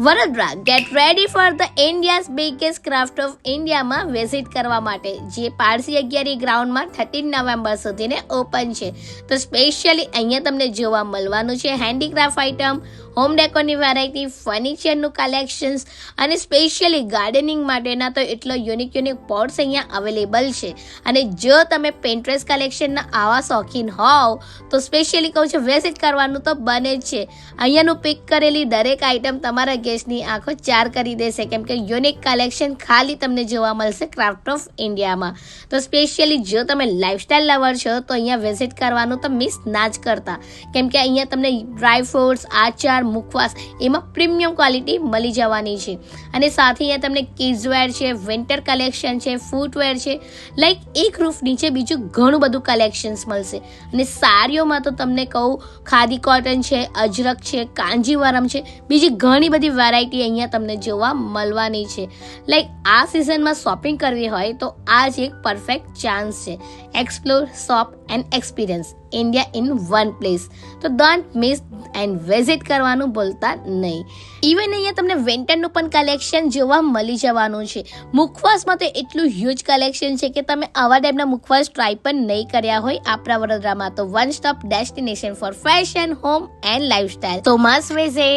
Vadodara gate ready for the India's biggest craft of ઇન્ડિયામાં visit કરવા માટે, જે પારસી અગિયારી ગ્રાઉન્ડમાં 13 નવેમ્બર સુધીને ઓપન છે. તો સ્પેશિયલી અહીંયા તમને જોવા મળવાનું છે હેન્ડીક્રાફ્ટ આઇટમ, હોમ ડેકોરની વેરાયટી, ફર્નિચરનું કલેક્શન્સ અને સ્પેશિયલી ગાર્ડનિંગ માટેના તો એટલો યુનિક પોટ્સ અહીંયા અવેલેબલ છે. અને જો તમે પેન્ટ્રેસ કલેક્શનના આવા શોખીન હોવ તો સ્પેશિયલી કહું છું વિઝિટ કરવાનું તો બને જ છે. અહીંયાનું પિક કરેલી દરેક આઇટમ તમારા ગેસ્ટની આંખો ચાર કરી દેશે, કેમ કે યુનિક કલેક્શન ખાલી તમને જોવા મળશે ક્રાફ્ટ ઓફ ઇન્ડિયામાં. તો સ્પેશિયલી જો તમે લાઇફસ્ટાઇલ લવર છો તો અહીંયા વિઝિટ કરવાનું તો મિસ ના જ કરતા, કેમ કે અહીંયા તમને ડ્રાય ફ્રૂટ્સ, આચાર, મુખવાસ એમાં પ્રીમિયમ ક્વોલિટી મળી જવાની છે. અને સાથે અહીંયા તમને કિડ્સવેર છે, વિન્ટર કલેક્શન છે, ફૂટવેર છે, લાઈક એક રૂફ નીચે બીજું ઘણું બધું કલેક્શન્સ મળશે. અને સાડીઓમાં તો તમને કહું ખાદી કોટન છે, અજરક છે, કાંજીવરમ છે, બીજી ઘણી બધી વેરાયટી અહીંયા તમને જોવા મળવાની છે. લાઈક આ સિઝનમાં શોપિંગ કરવી હોય તો આ જ એક પરફેક્ટ ચાન્સ છે. Explore, shop and experience India in one place. તો ડોન્ટ મિસ એન્ડ વિઝિટ કરવાનું ભૂલતા નહીં. ઇવન અહીંયા તમને વિન્ટરનું પણ કલેક્શન જોવા મળી જવાનું છે. મુખવાસમાં તો એટલું હ્યુજ કલેક્શન છે કે તમે આવા ટાઈપના મુખવાસ ટ્રાય પણ નહીં કર્યા હોય આપણા વડોદરામાં. તો one stop destination for fashion, home and lifestyle. તો મસ્ટ વિઝિટ.